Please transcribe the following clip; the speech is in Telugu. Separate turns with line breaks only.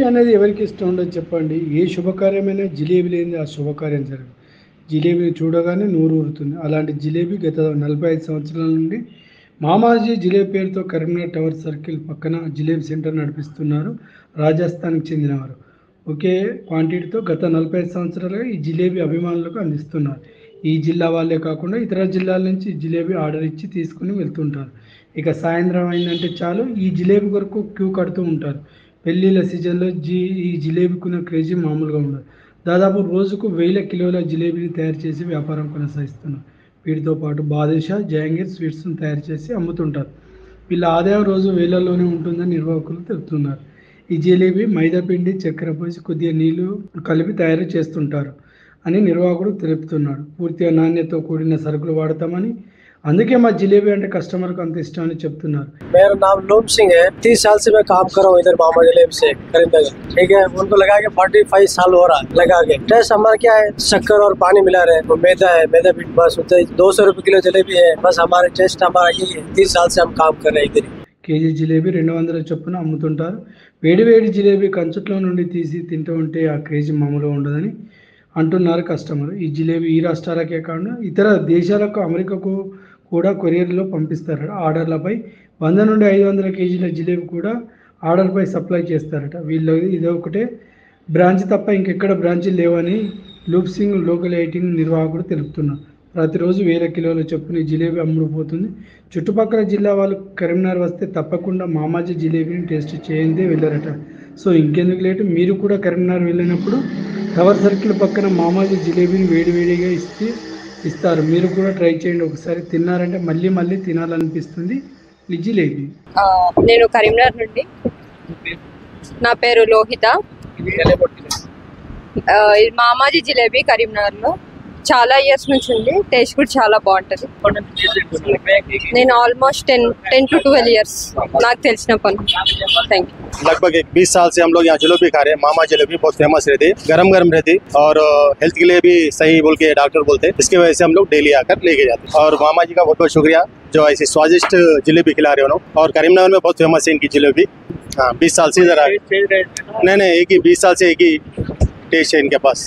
అనేది ఎవరికి ఇష్టం ఉండదు చెప్పండి. ఏ శుభకార్యమైనా జిలేబీ లేనిది ఆ శుభకార్యం జరగదు. జిలేబీని చూడగానే నోరు ఊరుతుంది. అలాంటి జిలేబీ గత 45 సంవత్సరాల నుండి మామాజీ జిలేబీ పేరుతో కరీంనగర్ టవర్ సర్కిల్ పక్కన జిలేబీ సెంటర్ నడిపిస్తున్నారు రాజస్థాన్కి చెందినవారు. ఒకే క్వాంటిటీతో గత 45 సంవత్సరాలుగా ఈ జిలేబీ అభిమానులకు అందిస్తున్నారు. ఈ జిల్లా వాళ్ళే కాకుండా ఇతర జిల్లాల నుంచి జిలేబీ ఆర్డర్ ఇచ్చి తీసుకుని వెళ్తుంటారు. ఇక సాయంత్రం అయిందంటే చాలు ఈ జిలేబీ కొరకు క్యూ కడుతూ ఉంటారు. పెళ్ళిళ్ళ సీజన్లో ఈ జిలేబీకున్న క్రేజీ మామూలుగా ఉండదు. దాదాపు రోజుకు 1000 కిలోల జిలేబీని తయారు చేసి వ్యాపారం కొనసాగిస్తున్నారు. వీటితో పాటు బాదుషా, జహాంగీర్ స్వీట్స్ను తయారు చేసి అమ్ముతుంటారు. వీళ్ళ ఆదాయం రోజు వేలల్లోనే ఉంటుందని నిర్వాహకులు తెలుపుతున్నారు. ఈ జిలేబీ మైదా పిండి, చక్కెర పోసి కొద్దిగా నీళ్లు కలిపి తయారు చేస్తుంటారు అని నిర్వాహకుడు తెలుపుతున్నాడు. పూర్తిగా నాణ్యతతో కూడిన సరుకులు వాడతామని, అందుకే మా जिलेबी అంటే కస్టమర్ కు అంత ఇష్టం అని చెప్తున్నారు.
मेरा नाम लूम सिंह है। 30 साल से मैं काम कर रहा हूँ इधर मामा जलेबी से करीमनगर। ठीक है, उनको लगा के 45 साल हो रहा लगा के। टेस्ट हमारा क्या है, शक्कर और पानी मिला रहे, वो मैदा है, मैदा भी बस 200 रुपए किलो जलेबी है। बस हमारे टेस्ट हमारा यही है। 30 साल से हम काम कर रहे हैं इधर।
కేజీ జిలేబీ 200 చొప్పున అమ్ముతుంటారు. వేడి జిలేబీ కంచుట్లో నుండి తీసి తింటూ ఉంటే ఆ క్రేజీ మామూలుగా ఉండదని అంటున్నారు కస్టమర్. ఈ జిలేబీ ఈ రాష్ట్రాలకే కాకుండా ఇతర దేశాలకు, అమెరికాకు కూడా కొరియర్లో పంపిస్తారట. ఆర్డర్లపై 100 నుండి 500 కేజీల జిలేబీ కూడా ఆర్డర్పై సప్లై చేస్తారట. వీళ్ళు ఇదొకటే బ్రాంచ్ తప్ప ఇంకెక్కడ బ్రాంచీలు లేవని లూప్ సింగ్ లోకల్ ఎయిటింగ్ నిర్వాహకుడు తెలుపుతున్నారు. ప్రతిరోజు 1000 కిలోల చొప్పున జిలేబీ అమ్ముడుపోతుంది. చుట్టుపక్కల జిల్లా వాళ్ళు కరీంనగర్ వస్తే తప్పకుండా మామాజీ జిలేబీని టేస్ట్ చేయందే వెళ్ళారట. సో ఇంకెందుకు లేటు, మీరు కూడా కరీంనగర్ వెళ్ళినప్పుడు టవర్ సర్కిల్ పక్కన మామాజీ జిలేబీని వేడివేడిగా ఇస్తారు. మీరు కూడా ట్రై చేయండి. ఒకసారి తిన్నారంటే మళ్ళీ మళ్ళీ తినాలనిపిస్తుంది ఈ జిలేబీ.
నేను కరీంనగర్ నుండి, నా పేరు లోహిత. మామాజీ జిలేబీ కరీంనగర్లో చాలా ఇయర్స్ నుంచి ఉంది. టేస్ట్ కూడా చాలా బాగుంటుంది. నేను ఆల్మోస్ట్ 10 to 12 ఇయర్స్ నాకు తెలిసిన పని. Thank you.
लगभग 20 साल से हम लोग यहाँ जलेबी खा रहे हैं। मामा जलेबी बहुत फेमस रहती है, गरम गरम रहती और हेल्थ के लिए भी सही बोल के डॉक्टर बोलते हैं। इसकी वजह से हम लोग डेली आकर लेके जाते हैं। और मामा जी का बहुत बहुत शुक्रिया जो ऐसी स्वादिष्ट जलेबी खिला रहे हो। और करीमनगर में बहुत फेमस है इनकी जलेबी। हाँ, 20 साल से इधर नहीं, एक ही 20 साल से एक ही टेस्ट है इनके पास।